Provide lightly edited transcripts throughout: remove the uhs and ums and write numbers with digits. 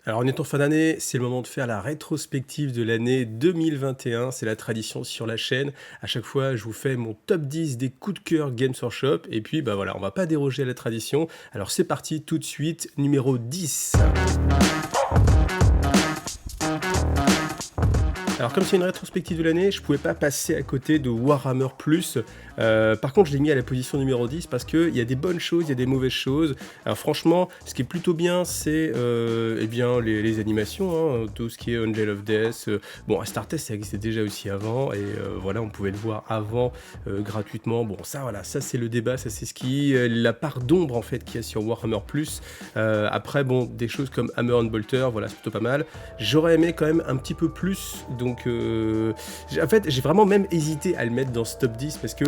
Alors en étant fin d'année, c'est le moment de faire la rétrospective de l'année 2021. C'est la tradition sur la chaîne. À chaque fois, je vous fais mon top 10 des coups de cœur Games Workshop. Et puis, bah voilà, on va pas déroger à la tradition. Alors c'est parti tout de suite, numéro 10. Alors comme c'est une rétrospective de l'année, je pouvais pas passer à côté de Warhammer Plus. Par contre, je l'ai mis à la position numéro 10 parce qu'il y a des bonnes choses, il y a des mauvaises choses. Alors franchement, ce qui est plutôt bien, c'est eh bien les animations, hein, tout ce qui est Angel of Death. Bon, Astartes, ça existait déjà aussi avant, et voilà, on pouvait le voir avant gratuitement. Bon, ça voilà, ça c'est le débat, ça c'est ce qui la part d'ombre en fait qu'il y a sur Warhammer Plus. Après, bon, des choses comme Hammer and Bolter, voilà, c'est plutôt pas mal. J'aurais aimé quand même un petit peu plus, donc en fait j'ai vraiment même hésité à le mettre dans ce top 10 parce que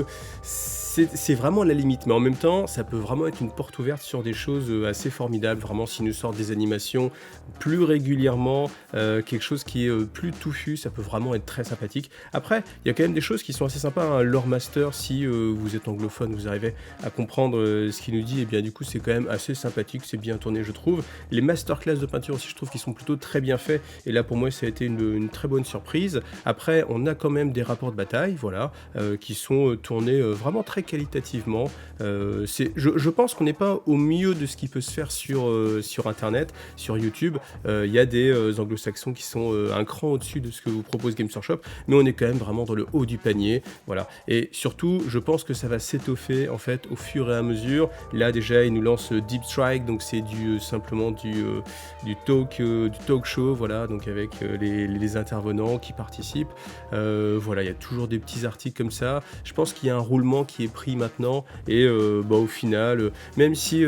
c'est vraiment la limite, mais en même temps ça peut vraiment être une porte ouverte sur des choses assez formidables, vraiment s'ils nous sortent des animations plus régulièrement, quelque chose qui est plus touffu, ça peut vraiment être très sympathique. Après, il y a quand même des choses qui sont assez sympas, hein. Lore Master, si vous êtes anglophone, vous arrivez à comprendre ce qu'il nous dit, et bien du coup c'est quand même assez sympathique, c'est bien tourné je trouve. Les masterclass de peinture aussi, je trouve qu'ils sont plutôt très bien faits, et là pour moi ça a été une très bonne surprise. Après, on a quand même des rapports de bataille, voilà, qui sont tournés vraiment très qualitativement. Je pense qu'on n'est pas au milieu de ce qui peut se faire sur Internet, sur YouTube. Il y a des anglo-saxons qui sont un cran au-dessus de ce que vous propose Games Workshop, mais on est quand même vraiment dans le haut du panier, voilà. Et surtout, je pense que ça va s'étoffer en fait au fur et à mesure. Là déjà, ils nous lancent Deep Strike, donc c'est simplement du talk show, voilà, donc avec les intervenants qui participent. Voilà, il y a toujours des petits articles comme ça. Je pense qu'il y a un roulement qui est pris maintenant, et bah, au final, même si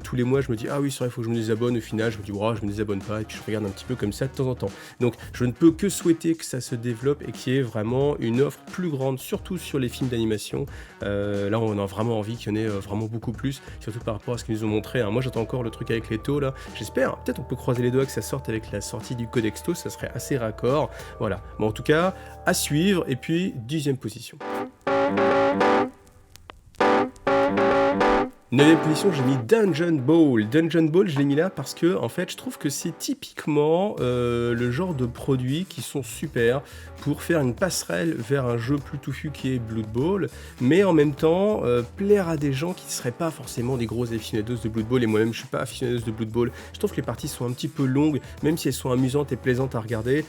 tous les mois je me dis ah oui c'est vrai, il faut que je me désabonne, au final je me dis oh, je me désabonne pas, et puis je regarde un petit peu comme ça de temps en temps. Donc je ne peux que souhaiter que ça se développe et qu'il y ait vraiment une offre plus grande, surtout sur les films d'animation. Là on a vraiment envie qu'il y en ait vraiment beaucoup plus, surtout par rapport à ce qu'ils nous ont montré, hein. Moi j'attends encore le truc avec les taux là, j'espère, peut-être on peut croiser les doigts que ça sorte avec la sortie du Codex TOS, ça serait assez raccord, voilà. Bon, en tout cas, à suivre, et puis 10e position. 9e position, j'ai mis Dungeon Ball. Dungeon Ball, je l'ai mis là parce que, en fait, je trouve que c'est typiquement le genre de produits qui sont super pour faire une passerelle vers un jeu plus touffu qui est Blood Bowl, mais en même temps plaire à des gens qui ne seraient pas forcément des gros aficionados de Blood Bowl, et moi-même je suis pas aficionados de Blood Bowl. Je trouve que les parties sont un petit peu longues, même si elles sont amusantes et plaisantes à regarder,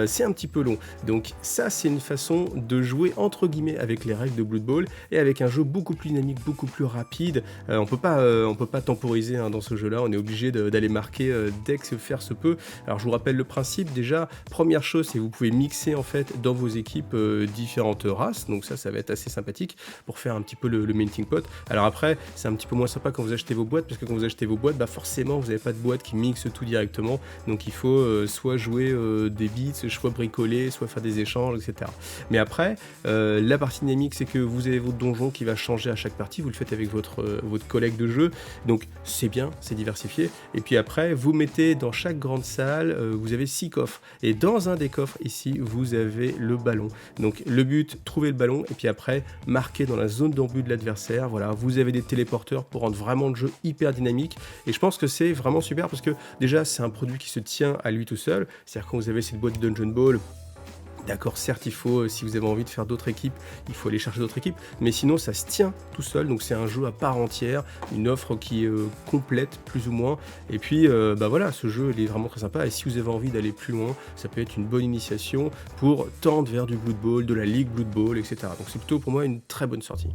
c'est un petit peu long. Donc ça, c'est une façon de jouer entre guillemets avec les règles de Blood Bowl, et avec un jeu beaucoup plus dynamique, beaucoup plus rapide. On peut pas temporiser, hein, dans ce jeu-là, on est obligé d'aller marquer dès que faire se peut. Alors je vous rappelle le principe déjà. Première chose, c'est que vous pouvez mixer en fait dans vos équipes différentes races, donc ça va être assez sympathique pour faire un petit peu le melting pot. Alors après, c'est un petit peu moins sympa quand vous achetez vos boîtes, parce que quand vous achetez vos boîtes, bah forcément vous n'avez pas de boîte qui mixe tout directement, donc il faut soit jouer des bits, soit bricoler, soit faire des échanges, etc. Mais après, la partie dynamique, c'est que vous avez votre donjon qui va changer à chaque partie, vous le faites avec votre collègue de jeu, donc c'est bien, c'est diversifié. Et puis après, vous mettez dans chaque grande salle, vous avez 6 coffres, et dans un des coffres ici, vous avez le ballon. Donc le but, trouver le ballon, et puis après, marquer dans la zone d'embut de l'adversaire. Voilà, vous avez des téléporteurs pour rendre vraiment le jeu hyper dynamique, et je pense que c'est vraiment super parce que déjà, c'est un produit qui se tient à lui tout seul. C'est-à-dire quand vous avez cette boîte Dungeon Ball, d'accord, certes, il faut, si vous avez envie de faire d'autres équipes, il faut aller chercher d'autres équipes, mais sinon ça se tient tout seul, donc c'est un jeu à part entière, une offre qui est complète plus ou moins, et puis bah voilà, ce jeu il est vraiment très sympa, et si vous avez envie d'aller plus loin, ça peut être une bonne initiation pour tendre vers du Blood Bowl, de la Ligue Blood Bowl, etc. Donc c'est plutôt pour moi une très bonne sortie.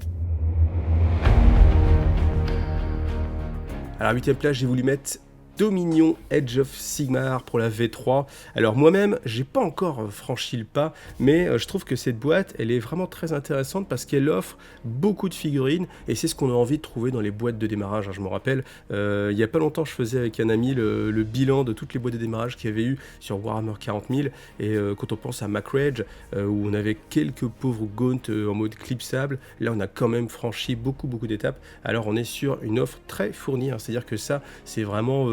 Alors, 8ème place, j'ai voulu mettre Dominion Age of Sigmar pour la V3. Alors moi-même, j'ai pas encore franchi le pas, mais je trouve que cette boîte, elle est vraiment très intéressante parce qu'elle offre beaucoup de figurines, et c'est ce qu'on a envie de trouver dans les boîtes de démarrage, hein. Je me rappelle, il y a pas longtemps, je faisais avec un ami le bilan de toutes les boîtes de démarrage qu'il y avait eu sur Warhammer 40 000, et quand on pense à Macrage, où on avait quelques pauvres gaunt en mode clipsable, là on a quand même franchi beaucoup d'étapes. Alors on est sur une offre très fournie, hein. C'est-à-dire que ça, c'est vraiment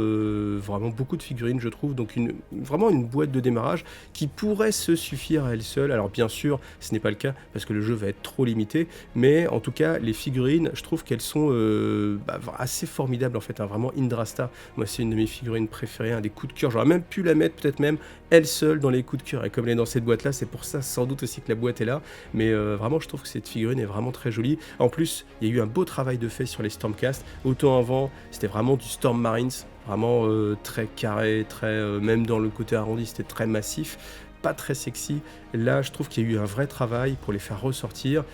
vraiment beaucoup de figurines, je trouve. Donc vraiment une boîte de démarrage qui pourrait se suffire à elle seule. Alors bien sûr, ce n'est pas le cas parce que le jeu va être trop limité, mais en tout cas, les figurines, je trouve qu'elles sont assez formidables en fait, hein. Vraiment Indrasta, moi c'est une de mes figurines préférées, un des coups de cœur. J'aurais même pu la mettre peut-être même elle seule dans les coups de cœur. Et comme elle est dans cette boîte là, c'est pour ça sans doute aussi que la boîte est là. Mais vraiment, je trouve que cette figurine est vraiment très jolie. En plus, il y a eu un beau travail de fait sur les Stormcast. Autant avant, c'était vraiment du Storm Marines, vraiment très carré, très même dans le côté arrondi, c'était très massif, pas très sexy. Là, je trouve qu'il y a eu un vrai travail pour les faire ressortir.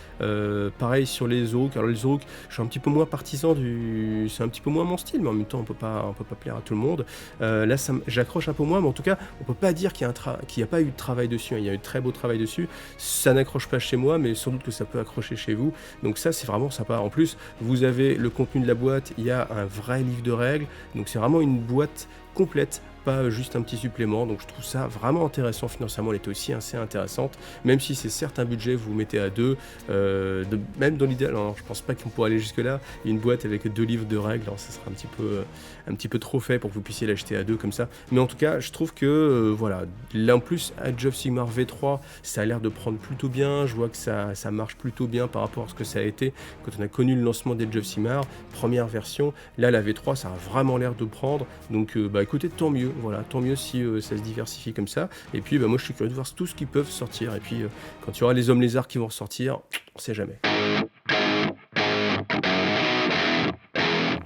Pareil sur les Oruk. Alors les Oruk, je suis un petit peu moins partisan du... C'est un petit peu moins mon style, mais en même temps, on peut pas plaire à tout le monde. Là, j'accroche un peu moins, mais en tout cas, on peut pas dire qu'il y a pas eu de travail dessus, hein. Il y a eu de très beau travail dessus. Ça n'accroche pas chez moi, mais sans doute que ça peut accrocher chez vous. Donc ça, c'est vraiment sympa. En plus, vous avez le contenu de la boîte, il y a un vrai livre de règles. Donc c'est vraiment une boîte complète, pas juste un petit supplément. Donc je trouve ça vraiment intéressant. Financièrement, elle était aussi assez intéressante, même si c'est certes un budget, vous mettez à deux, même dans l'idéal. Alors je pense pas qu'on pourra aller jusque là, une boîte avec 2 livres de règles, alors ça sera un petit peu trop fait pour que vous puissiez l'acheter à deux comme ça. Mais en tout cas, je trouve que voilà, là en plus Age of Sigmar V3, ça a l'air de prendre plutôt bien. Je vois que ça marche plutôt bien par rapport à ce que ça a été quand on a connu le lancement d'Age of Sigmar, première version. Là la V3, ça a vraiment l'air de prendre. Donc écoutez, tant mieux. Voilà, tant mieux si ça se diversifie comme ça. Et puis moi je suis curieux de voir tout ce qui peuvent sortir. Et puis quand il y aura les hommes lézards qui vont ressortir, on sait jamais.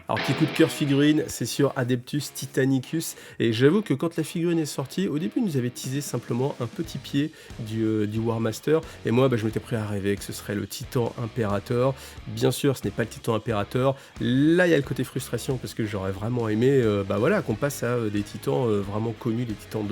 Alors petit coup de cœur figurine, c'est sur Adeptus Titanicus, et j'avoue que quand la figurine est sortie, au début ils nous avait teasé simplement un petit pied du War Master, et moi je m'étais prêt à rêver que ce serait le Titan Imperator. Bien sûr ce n'est pas le Titan Imperator, là il y a le côté frustration parce que j'aurais vraiment aimé qu'on passe à des titans vraiment connus, des titans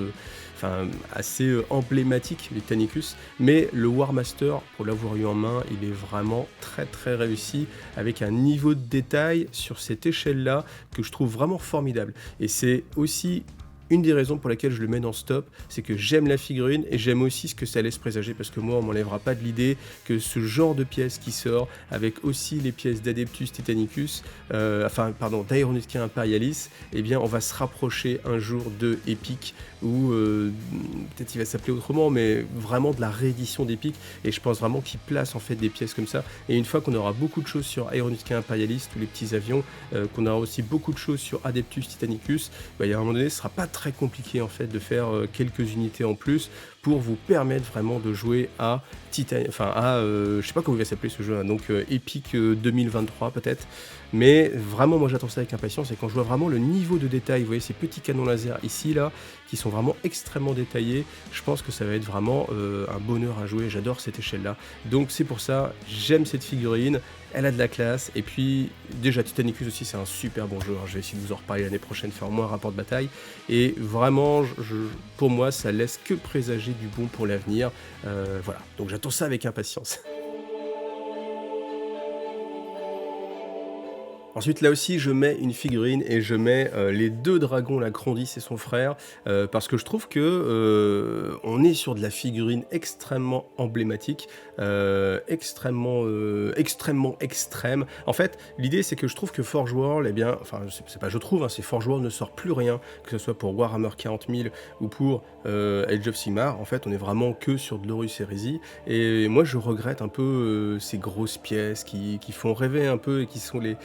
assez emblématiques, les Titanicus, mais le War Master, pour l'avoir eu en main, il est vraiment très très réussi, avec un niveau de détail sur cette échelle-là que je trouve vraiment formidable. Et c'est aussi une des raisons pour laquelle je le mets dans ce top, c'est que j'aime la figurine et j'aime aussi ce que ça laisse présager, parce que moi on m'enlèvera pas de l'idée que ce genre de pièces qui sort, avec aussi les pièces d'Adeptus Titanicus, d'Ironutkia Imperialis, eh bien on va se rapprocher un jour de Epic, ou peut-être il va s'appeler autrement, mais vraiment de la réédition d'Epic, et je pense vraiment qu'il place en fait des pièces comme ça. Et une fois qu'on aura beaucoup de choses sur Ironutkia Imperialis, tous les petits avions, qu'on aura aussi beaucoup de choses sur Adeptus Titanicus, il y a un moment donné ce sera pas très compliqué en fait de faire quelques unités en plus pour vous permettre vraiment de jouer à je sais pas comment il va s'appeler ce jeu, hein, donc Epic 2023 peut-être, mais vraiment moi j'attends ça avec impatience, et quand je vois vraiment le niveau de détail, vous voyez ces petits canons laser ici là, qui sont vraiment extrêmement détaillés, je pense que ça va être vraiment un bonheur à jouer. J'adore cette échelle là, donc c'est pour ça j'aime cette figurine, elle a de la classe. Et puis déjà Titanicus aussi, c'est un super bon jeu, hein. Je vais essayer de vous en reparler l'année prochaine, faire au moins un rapport de bataille, et vraiment pour moi ça laisse que présager du bon pour l'avenir. Voilà, donc j'attends ça avec impatience. Ensuite, là aussi, je mets une figurine, et je mets les 2 dragons, la Grandis et son frère, parce que je trouve que on est sur de la figurine extrêmement emblématique, extrêmement extrême. En fait, l'idée, c'est que je trouve que Forge World, eh bien, enfin, c'est pas je trouve, hein, c'est Forge World ne sort plus rien, que ce soit pour Warhammer 40 000 ou pour Age of Sigmar. En fait, on est vraiment que sur de l'Horus Heresy, et moi, je regrette un peu ces grosses pièces qui font rêver un peu, et qui sont les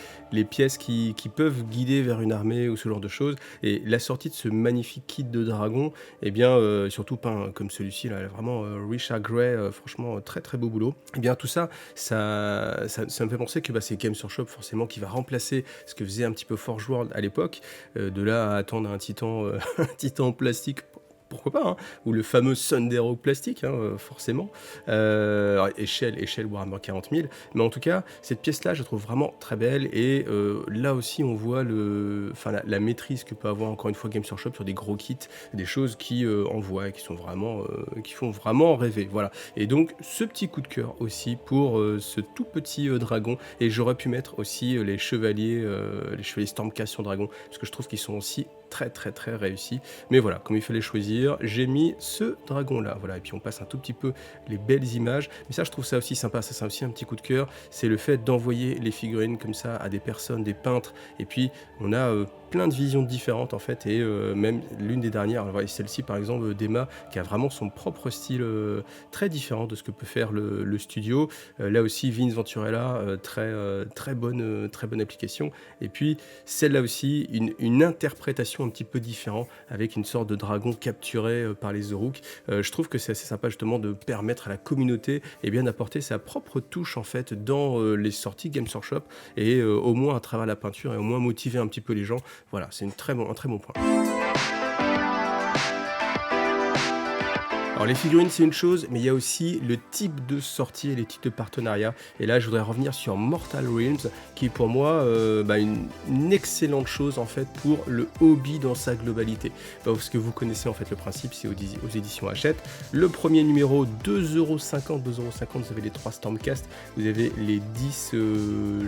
pièces qui peuvent guider vers une armée ou ce genre de choses. Et la sortie de ce magnifique kit de dragon, eh bien, surtout peint comme celui-ci, là, vraiment Richard Gray, franchement, très très beau boulot. Eh bien, tout ça, ça me fait penser que c'est Games Workshop forcément qui va remplacer ce que faisait un petit peu Forge World à l'époque. De là à attendre un titan, un titan en plastique, pourquoi pas, hein, ou le fameux Sundero plastique, hein, forcément, échelle Warhammer 40 000, mais en tout cas, cette pièce-là, je la trouve vraiment très belle, et là aussi, on voit la maîtrise que peut avoir, encore une fois, Games Workshop sur des gros kits, des choses qui envoient, et qui font vraiment rêver, voilà. Et donc, ce petit coup de cœur aussi pour ce tout petit dragon, et j'aurais pu mettre aussi les chevaliers Stormcast sur dragon, parce que je trouve qu'ils sont aussi très très très réussis. Mais voilà, comme il fallait choisir, j'ai mis ce dragon là, voilà. Et puis on passe un tout petit peu les belles images, mais ça je trouve ça aussi sympa, ça c'est aussi un petit coup de cœur, c'est le fait d'envoyer les figurines comme ça à des personnes, des peintres, et puis on a plein de visions différentes en fait et même l'une des dernières, voilà, celle-ci par exemple, d'Emma, qui a vraiment son propre style, très différent de ce que peut faire le studio. Là aussi Vince Venturella, très bonne application et puis celle-là aussi, une interprétation un petit peu différente avec une sorte de dragon capturé, par les Oruk. Je trouve que c'est assez sympa justement de permettre à la communauté, eh bien, d'apporter sa propre touche en fait dans, les sorties Games Workshop et au moins à travers la peinture et au moins motiver un petit peu les gens. Voilà, c'est un très bon point. Alors les figurines c'est une chose, mais il y a aussi le type de sortie et les types de partenariats. Et là je voudrais revenir sur Mortal Realms, qui est pour moi une excellente chose en fait pour le hobby dans sa globalité. Parce que vous connaissez en fait le principe, c'est aux éditions Hachette. Le premier numéro, 2,50 €, vous avez les 3 Stormcast, vous avez les 10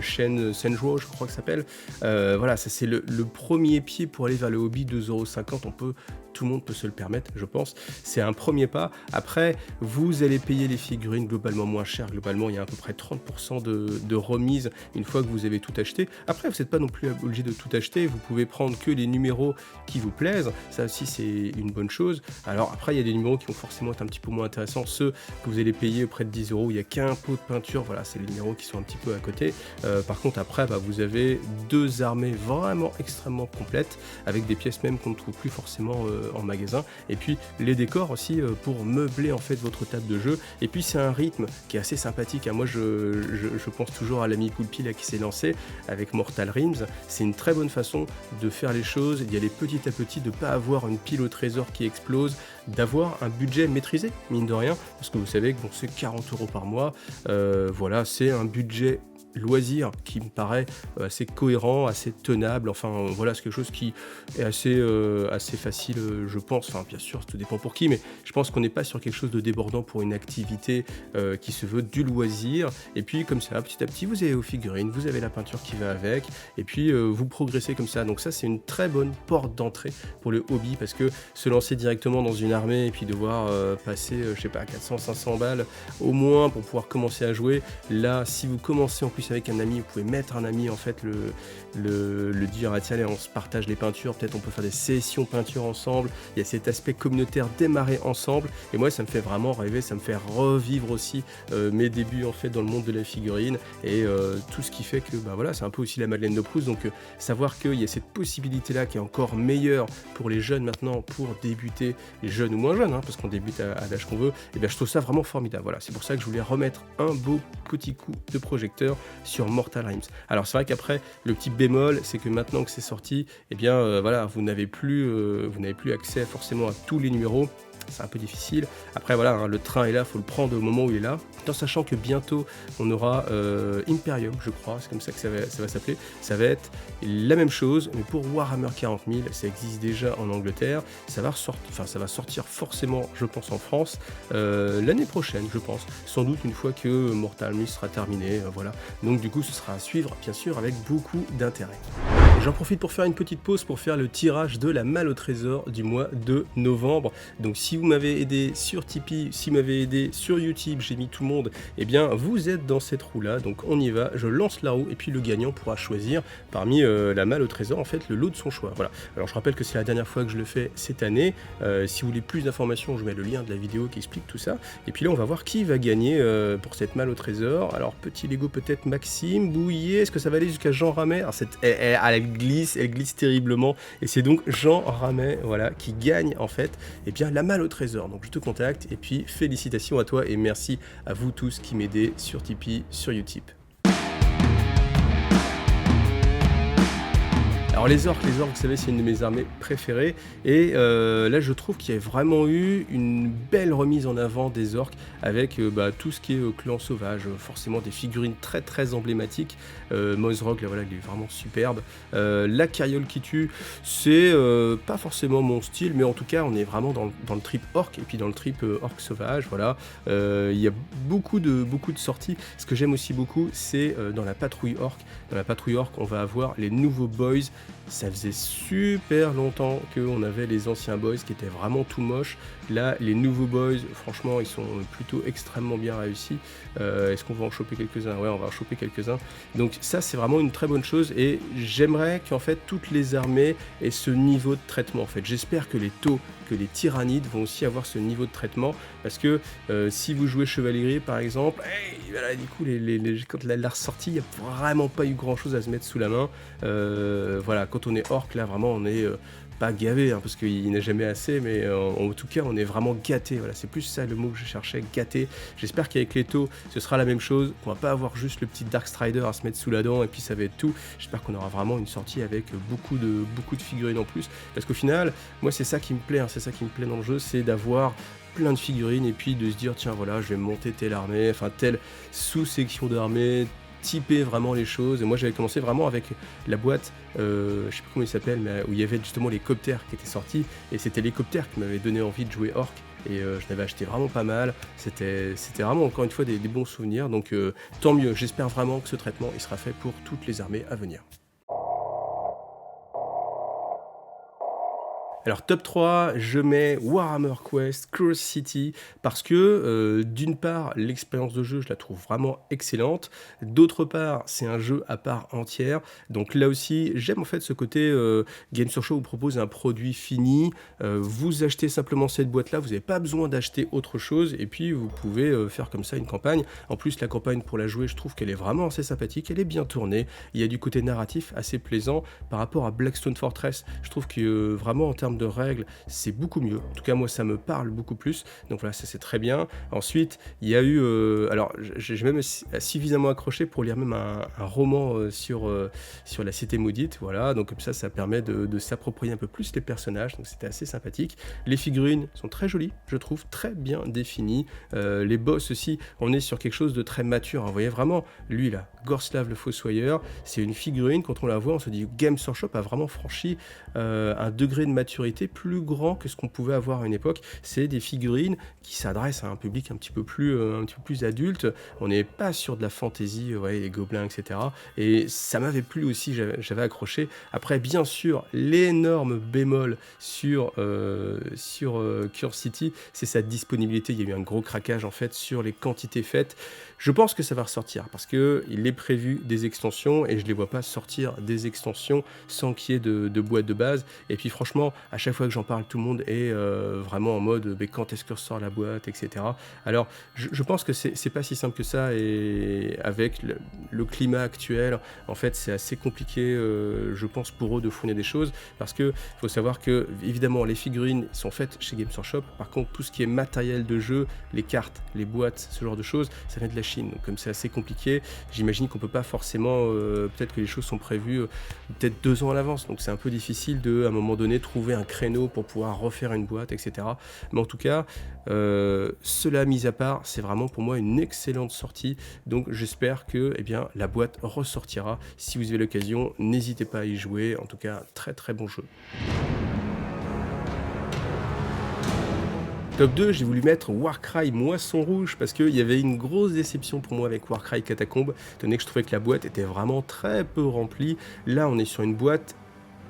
chaînes Senjo, je crois que ça s'appelle. Voilà, ça c'est le premier pied pour aller vers le hobby, 2,50 €, tout le monde peut se le permettre, je pense. C'est un premier pas. Après, vous allez payer les figurines globalement moins cher. Globalement, il y a à peu près 30% de remise une fois que vous avez tout acheté. Après, vous n'êtes pas non plus obligé de tout acheter. Vous pouvez prendre que les numéros qui vous plaisent. Ça aussi, c'est une bonne chose. Alors après, il y a des numéros qui vont forcément être un petit peu moins intéressants. Ceux que vous allez payer près de 10 €, il n'y a qu'un pot de peinture. Voilà, c'est les numéros qui sont un petit peu à côté. Par contre, après, vous avez 2 armées vraiment extrêmement complètes avec des pièces même qu'on ne trouve plus forcément en magasin, et puis les décors aussi pour meubler en fait votre table de jeu, et puis c'est un rythme qui est assez sympathique, hein. Moi je pense toujours à l'ami Poulpi là qui s'est lancé avec Mortal Realms. C'est une très bonne façon de faire les choses, d'y aller petit à petit, de pas avoir une pile au trésor qui explose, d'avoir un budget maîtrisé mine de rien, parce que vous savez que bon, c'est 40 € par mois, voilà, c'est un budget loisir qui me paraît assez cohérent, assez tenable, enfin voilà, c'est quelque chose qui est assez facile, je pense, enfin bien sûr, tout dépend pour qui, mais je pense qu'on n'est pas sur quelque chose de débordant pour une activité qui se veut du loisir, et puis comme ça, petit à petit, vous avez vos figurines, vous avez la peinture qui va avec, et puis vous progressez comme ça, donc ça c'est une très bonne porte d'entrée pour le hobby, parce que se lancer directement dans une armée et puis devoir passer, je sais pas, 400-500 balles au moins pour pouvoir commencer à jouer, là, si vous commencez en plus avec un ami, vous pouvez mettre un ami en fait, le dire, ah tiens allez, on se partage les peintures, peut-être on peut faire des sessions peinture ensemble, il y a cet aspect communautaire, démarrer ensemble, et moi ça me fait vraiment rêver, ça me fait revivre aussi mes débuts en fait dans le monde de la figurine, et tout ce qui fait que voilà, c'est un peu aussi la Madeleine de Proust, donc savoir qu'il y a cette possibilité là qui est encore meilleure pour les jeunes maintenant, pour débuter, les jeunes ou moins jeunes, hein, parce qu'on débute à l'âge qu'on veut, et bien je trouve ça vraiment formidable. Voilà, c'est pour ça que je voulais remettre un beau petit coup de projecteur sur Mortal Realms. Alors c'est vrai qu'après, le petit bémol, c'est que maintenant que c'est sorti, eh bien voilà, vous n'avez plus accès forcément à tous les numéros. C'est un peu difficile. Après voilà, hein, le train est là, il faut le prendre au moment où il est là. En sachant que bientôt on aura Imperium, je crois, c'est comme ça que ça va s'appeler. Ça va être la même chose, mais pour Warhammer 40 000, ça existe déjà en Angleterre. Ça va sortir forcément, je pense, en France l'année prochaine, je pense. Sans doute une fois que Mortal Realms sera terminé, voilà. Donc du coup, ce sera à suivre, bien sûr, avec beaucoup d'intérêt. J'en profite pour faire une petite pause pour faire le tirage de la malle au trésor du mois de novembre. Donc si vous m'avez aidé sur Tipeee, si vous m'avez aidé sur YouTube, j'ai mis tout le monde, eh bien vous êtes dans cette roue là, donc on y va, je lance la roue et puis le gagnant pourra choisir parmi la malle au trésor, en fait le lot de son choix. Voilà. Alors je rappelle que c'est la dernière fois que je le fais cette année, si vous voulez plus d'informations, je mets le lien de la vidéo qui explique tout ça, et puis là on va voir qui va gagner pour cette malle au trésor. Alors petit Lego peut-être Maxime, Bouillet, est-ce que ça va aller jusqu'à Jean Ramet? Alors elle glisse terriblement, et c'est donc Jean Ramet, voilà, qui gagne en fait la malle au trésor. Donc je te contacte, et puis félicitations à toi et merci à vous tous qui m'aidez sur Tipeee, sur Utip. Alors les orques, vous savez, c'est une de mes armées préférées, et là je trouve qu'il y a vraiment eu une belle remise en avant des orques avec tout ce qui est clan sauvage, forcément des figurines très très emblématiques. Mozrog, là voilà, il est vraiment superbe. La carriole qui tue, c'est pas forcément mon style, mais en tout cas on est vraiment dans le trip orc, et puis dans le trip orc sauvage, voilà. Il y a beaucoup de sorties. Ce que j'aime aussi beaucoup, c'est dans la patrouille orc. Dans la patrouille orc, on va avoir les nouveaux boys ça faisait super longtemps qu'on avait les anciens boys qui étaient vraiment tout moches. Là, les nouveaux boys, franchement, ils sont plutôt extrêmement bien réussis. Est-ce qu'on va en choper quelques-uns? Ouais, on va en choper quelques-uns. Donc ça, c'est vraiment une très bonne chose et j'aimerais qu'en fait, toutes les armées aient ce niveau de traitement. En fait, j'espère que les taux, que les tyrannides vont aussi avoir ce niveau de traitement parce que si vous jouez chevalerie par exemple, voilà, du coup, quand la ressortie, il n'y a vraiment pas eu grand-chose à se mettre sous la main. Voilà, quand on est orc, là, vraiment, on est pas gavé, hein, parce qu'il n'a jamais assez, mais en tout cas, on est vraiment gâté. Voilà, c'est plus ça le mot que je cherchais, gâté. J'espère qu'avec les taux, ce sera la même chose, qu'on va pas avoir juste le petit Dark Strider à se mettre sous la dent, et puis ça va être tout. J'espère qu'on aura vraiment une sortie avec beaucoup de figurines en plus, parce qu'au final, moi, c'est ça qui me plaît, hein, c'est ça qui me plaît dans le jeu, c'est d'avoir plein de figurines et puis de se dire tiens voilà je vais monter telle armée, enfin telle sous-section d'armée, typer vraiment les choses. Et moi j'avais commencé vraiment avec la boîte, je sais plus comment il s'appelle, mais où il y avait justement les coptères qui étaient sortis et c'était les coptères qui m'avaient donné envie de jouer orc. Et je l'avais acheté vraiment pas mal, c'était vraiment encore une fois des bons souvenirs, donc tant mieux, j'espère vraiment que ce traitement il sera fait pour toutes les armées à venir. Alors top 3, je mets Warhammer Quest Curse City parce que d'une part l'expérience de jeu je la trouve vraiment excellente, d'autre part c'est un jeu à part entière, donc là aussi j'aime en fait ce côté Games Workshop vous propose un produit fini, vous achetez simplement cette boîte là, vous n'avez pas besoin d'acheter autre chose et puis vous pouvez faire comme ça une campagne. En plus la campagne pour la jouer je trouve qu'elle est vraiment assez sympathique, elle est bien tournée, il y a du côté narratif assez plaisant par rapport à Blackstone Fortress, je trouve que vraiment en termes de règles, c'est beaucoup mieux. En tout cas, moi, ça me parle beaucoup plus. Donc voilà, ça c'est très bien. Ensuite, il y a eu... alors, j'ai même suffisamment accroché pour lire même un roman sur la cité maudite. Voilà, donc comme ça permet de s'approprier un peu plus les personnages. Donc c'était assez sympathique. Les figurines sont très jolies, je trouve, très bien définies. Les boss aussi, on est sur quelque chose de très mature. Hein. Vous voyez vraiment, lui là, Gorslav le Fossoyeur, c'est une figurine, quand on la voit, on se dit Games Workshop a vraiment franchi un degré de maturité plus grand que ce qu'on pouvait avoir à une époque. C'est des figurines qui s'adressent à un public un petit peu plus adulte. On n'est pas sur de la fantaisie, ouais, les gobelins, etc. Et ça m'avait plu aussi, j'avais accroché. Après, bien sûr, l'énorme bémol sur Curse City, c'est sa disponibilité. Il y a eu un gros craquage en fait sur les quantités faites. Je pense que ça va ressortir parce qu'il est prévu des extensions et je ne les vois pas sortir des extensions sans qu'il y ait de boîte de base. Et puis franchement, à chaque fois que j'en parle, tout le monde est vraiment en mode mais quand est-ce que sort la boîte, etc. Alors je pense que c'est pas si simple que ça et avec le climat actuel, en fait c'est assez compliqué je pense pour eux de fournir des choses parce que faut savoir que évidemment les figurines sont faites chez Games Workshop, par contre tout ce qui est matériel de jeu, les cartes, les boîtes, ce genre de choses, ça vient de la Chine. Donc comme c'est assez compliqué, j'imagine qu'on peut pas forcément, peut-être que les choses sont prévues peut-être 2 ans à l'avance, donc c'est un peu difficile de, à un moment donné, trouver un créneau pour pouvoir refaire une boîte, etc. Mais en tout cas, cela mis à part, c'est vraiment pour moi une excellente sortie, donc j'espère que eh bien, la boîte ressortira. Si vous avez l'occasion, n'hésitez pas à y jouer, en tout cas, très très bon jeu. Top 2, j'ai voulu mettre Warcry Moisson Rouge parce qu'il y avait une grosse déception pour moi avec Warcry Catacombes, étant donné que je trouvais que la boîte était vraiment très peu remplie. Là, on est sur une boîte,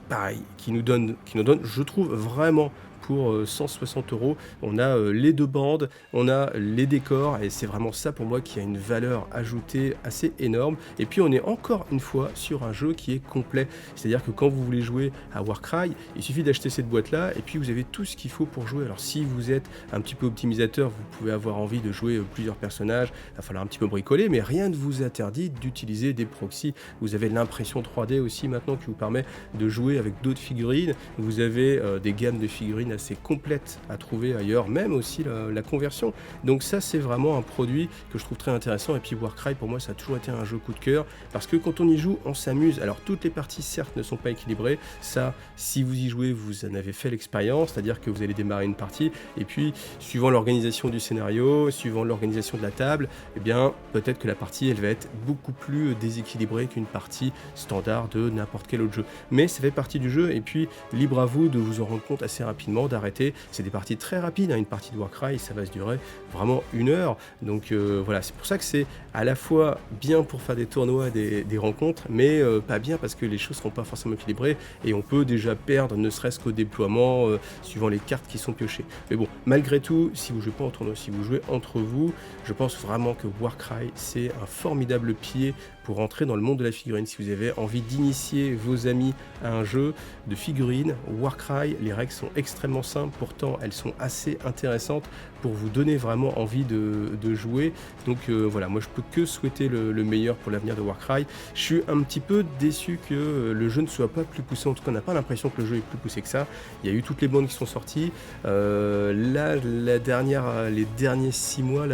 pareil, qui nous donne, je trouve, vraiment pour 160 €. On a les 2 bandes, on a les décors, et c'est vraiment ça pour moi qui a une valeur ajoutée assez énorme. Et puis on est encore une fois sur un jeu qui est complet. C'est-à-dire que quand vous voulez jouer à Warcry, il suffit d'acheter cette boîte-là, et puis vous avez tout ce qu'il faut pour jouer. Alors si vous êtes un petit peu optimisateur, vous pouvez avoir envie de jouer plusieurs personnages, il va falloir un petit peu bricoler, mais rien ne vous interdit d'utiliser des proxys. Vous avez l'impression 3D aussi maintenant qui vous permet de jouer avec d'autres figurines. Vous avez des gammes de figurines assez complète à trouver ailleurs, même aussi la conversion. Donc ça c'est vraiment un produit que je trouve très intéressant. Et puis Warcry pour moi ça a toujours été un jeu coup de cœur parce que quand on y joue on s'amuse. Alors toutes les parties certes ne sont pas équilibrées, ça si vous y jouez vous en avez fait l'expérience, c'est-à-dire que vous allez démarrer une partie et puis suivant l'organisation du scénario, suivant l'organisation de la table, eh bien peut-être que la partie elle va être beaucoup plus déséquilibrée qu'une partie standard de n'importe quel autre jeu. Mais ça fait partie du jeu et puis libre à vous de vous en rendre compte assez rapidement vraiment d'arrêter. C'est des parties très rapides, hein, une partie de Warcry, ça va se durer vraiment 1 heure. Donc voilà, c'est pour ça que c'est à la fois bien pour faire des tournois, des rencontres, mais pas bien parce que les choses seront pas forcément équilibrées et on peut déjà perdre ne serait-ce qu'au déploiement suivant les cartes qui sont piochées. Mais bon, malgré tout, si vous jouez pas en tournoi, si vous jouez entre vous, je pense vraiment que Warcry, c'est un formidable pied pour entrer dans le monde de la figurine. Si vous avez envie d'initier vos amis à un jeu de figurines, Warcry, les règles sont extrêmement simples, pourtant elles sont assez intéressantes pour vous donner vraiment envie de jouer. Donc voilà, moi je peux que souhaiter le meilleur pour l'avenir de Warcry. Je suis un petit peu déçu que le jeu ne soit pas plus poussé, en tout cas on n'a pas l'impression que le jeu est plus poussé que ça. Il y a eu toutes les bandes qui sont sorties. Là, les derniers 6 mois,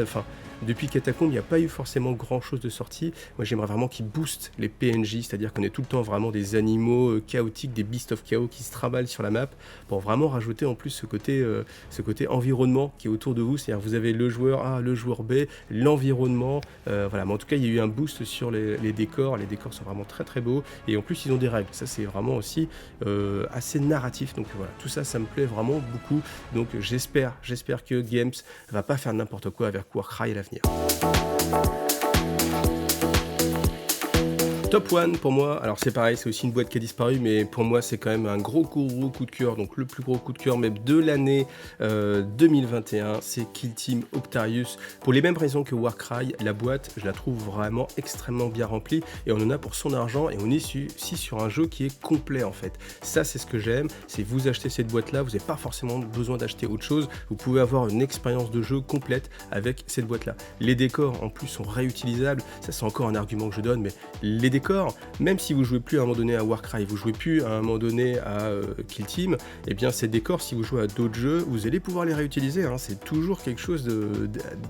depuis Catacombe, il n'y a pas eu forcément grand chose de sorti. Moi, j'aimerais vraiment qu'ils boostent les PNJ, c'est-à-dire qu'on est tout le temps vraiment des animaux chaotiques, des beasts of chaos qui se travaillent sur la map, pour vraiment rajouter en plus ce côté environnement qui est autour de vous. C'est-à-dire vous avez le joueur A, le joueur B, l'environnement. Voilà. Mais en tout cas, il y a eu un boost sur les décors. Les décors sont vraiment très très beaux. Et en plus, ils ont des règles. Ça, c'est vraiment aussi assez narratif. Donc voilà, tout ça, ça me plaît vraiment beaucoup. Donc j'espère que Games va pas faire n'importe quoi avec Warcry à l'avenir. Top One pour moi, alors c'est pareil, c'est aussi une boîte qui a disparu, mais pour moi c'est quand même un gros coup de cœur, donc le plus gros coup de cœur même de l'année 2021, c'est Kill Team Octarius. Pour les mêmes raisons que Warcry, la boîte, je la trouve vraiment extrêmement bien remplie et on en a pour son argent et on est aussi sur un jeu qui est complet en fait. Ça c'est ce que j'aime, c'est vous achetez cette boîte là, vous n'avez pas forcément besoin d'acheter autre chose, vous pouvez avoir une expérience de jeu complète avec cette boîte là. Les décors en plus sont réutilisables, ça c'est encore un argument que je donne, mais les décors, même si vous jouez plus à un moment donné à Warcry, vous jouez plus à un moment donné à Kill Team, et bien ces décors, si vous jouez à d'autres jeux, vous allez pouvoir les réutiliser, hein. C'est toujours quelque chose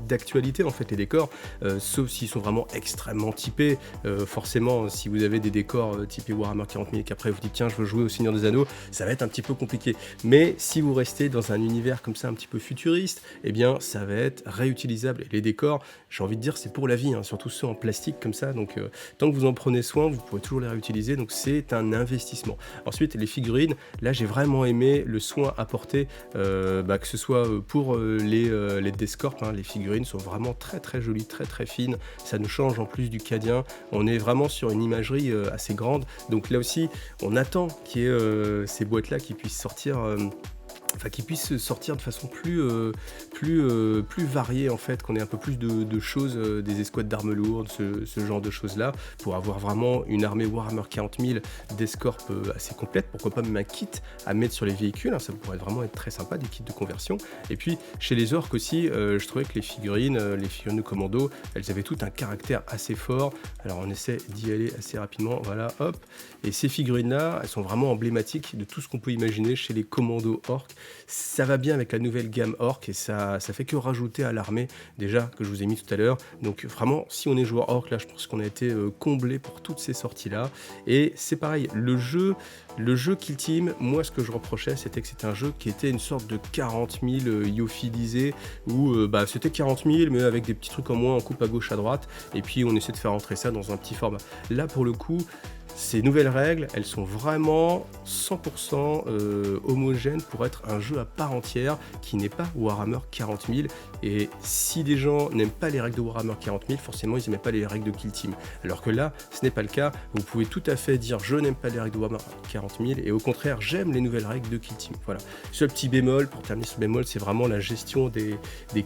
d'actualité en fait les décors, sauf s'ils sont vraiment extrêmement typés. Forcément, si vous avez des décors typés Warhammer 40 000 et qu'après vous dites tiens je veux jouer au Seigneur des Anneaux, ça va être un petit peu compliqué. Mais si vous restez dans un univers comme ça un petit peu futuriste, et bien ça va être réutilisable. Et les décors, j'ai envie de dire c'est pour la vie, hein, surtout ceux en plastique comme ça, donc tant que vous en prenez soin, vous pourrez toujours les réutiliser, donc c'est un investissement. Ensuite, les figurines, là j'ai vraiment aimé le soin apporté, que ce soit pour les Descorp, hein, les figurines sont vraiment très très jolies, très très fines, ça nous change en plus du Cadien, on est vraiment sur une imagerie assez grande, donc là aussi on attend qu'il y ait ces boîtes là qui puissent sortir qui puissent sortir de façon plus variée en fait, qu'on ait un peu plus de choses, des escouades d'armes lourdes, ce genre de choses là, pour avoir vraiment une armée Warhammer 40 000 d'escorp assez complète, pourquoi pas même un kit à mettre sur les véhicules, hein, ça pourrait vraiment être très sympa, des kits de conversion. Et puis chez les orques aussi, je trouvais que les figurines de commando, elles avaient tout un caractère assez fort, alors on essaie d'y aller assez rapidement, voilà, hop, et ces figurines là, elles sont vraiment emblématiques de tout ce qu'on peut imaginer chez les commandos orques. Ça va bien avec la nouvelle gamme Orc et ça fait que rajouter à l'armée déjà que je vous ai mis tout à l'heure. Donc vraiment, si on est joueur Orc, là je pense qu'on a été comblé pour toutes ces sorties là. Et c'est pareil, le jeu Kill Team, moi ce que je reprochais c'était que c'était un jeu qui était une sorte de 40 000 yophilisé où c'était 40 000 mais avec des petits trucs en moins, en coupe à gauche à droite et puis on essaie de faire rentrer ça dans un petit format. Là pour le coup, ces nouvelles règles, elles sont vraiment 100% homogènes pour être un jeu à part entière qui n'est pas Warhammer 40 000. Et si les gens n'aiment pas les règles de Warhammer 40 000, forcément ils n'aiment pas les règles de Kill Team. Alors que là, ce n'est pas le cas. Vous pouvez tout à fait dire je n'aime pas les règles de Warhammer 40 000 et au contraire j'aime les nouvelles règles de Kill Team. Voilà. Seul petit bémol, pour terminer ce bémol, c'est vraiment la gestion des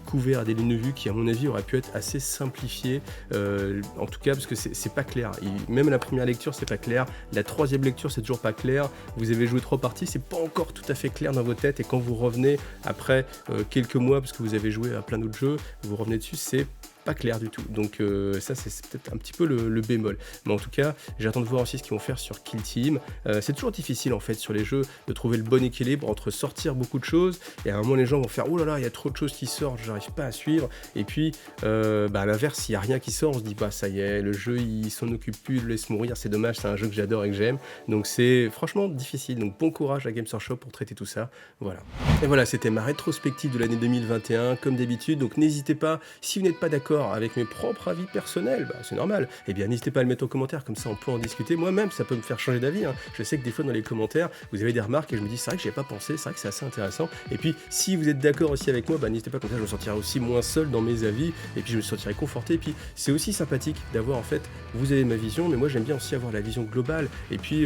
couverts et des lignes de vue qui à mon avis aurait pu être assez simplifiée. En tout cas parce que c'est pas clair. Même la première lecture c'est pas clair, la troisième lecture c'est toujours pas clair, vous avez joué 3 parties, c'est pas encore tout à fait clair dans vos têtes et quand vous revenez après quelques mois parce que vous avez joué à plein d'autres jeux, vous revenez dessus, c'est pas clair du tout, donc ça c'est peut-être un petit peu le bémol, mais en tout cas j'attends de voir aussi ce qu'ils vont faire sur Kill Team. C'est toujours difficile en fait sur les jeux de trouver le bon équilibre entre sortir beaucoup de choses et à un moment les gens vont faire oh là là il y a trop de choses qui sortent, j'arrive pas à suivre, et puis à l'inverse s'il y a rien qui sort on se dit bah ça y est le jeu il s'en occupe plus, il le laisse mourir, c'est dommage, c'est un jeu que j'adore et que j'aime, donc c'est franchement difficile, donc bon courage à Games Workshop pour traiter tout ça, voilà. Et voilà, c'était ma rétrospective de l'année 2021 comme d'habitude, donc n'hésitez pas, si vous n'êtes pas d'accord d'accord avec mes propres avis personnels, bah, c'est normal, eh bien n'hésitez pas à le mettre en commentaire, comme ça on peut en discuter. Moi-même, ça peut me faire changer d'avis, hein. Je sais que des fois dans les commentaires, vous avez des remarques et je me dis c'est vrai que j'y avais pas pensé, c'est vrai que c'est assez intéressant. Et puis si vous êtes d'accord aussi avec moi, bah, n'hésitez pas, comme ça je me sentirai aussi moins seul dans mes avis et puis je me sentirai conforté. Et puis c'est aussi sympathique d'avoir en fait, vous avez ma vision, mais moi j'aime bien aussi avoir la vision globale et puis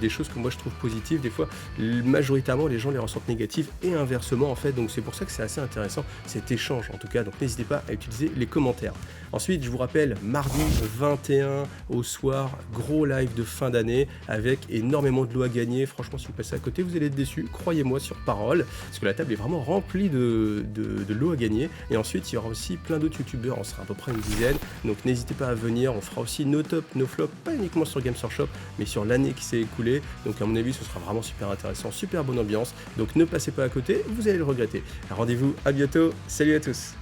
des choses que moi je trouve positives. Des fois, majoritairement les gens les ressentent négatives et inversement en fait, donc c'est pour ça que c'est assez intéressant cet échange en tout cas. Donc n'hésitez pas à utiliser les commentaires. Ensuite, je vous rappelle, mardi 21 au soir, gros live de fin d'année avec énormément de lots à gagner. Franchement, si vous passez à côté, vous allez être déçus, croyez-moi sur parole, parce que la table est vraiment remplie de lots à gagner. Et ensuite, il y aura aussi plein d'autres youtubeurs, on sera à peu près une dizaine. Donc n'hésitez pas à venir, on fera aussi nos tops, nos flops, pas uniquement sur Games Workshop, mais sur l'année qui s'est écoulée. Donc à mon avis, ce sera vraiment super intéressant, super bonne ambiance. Donc ne passez pas à côté, vous allez le regretter. Rendez-vous à bientôt, salut à tous.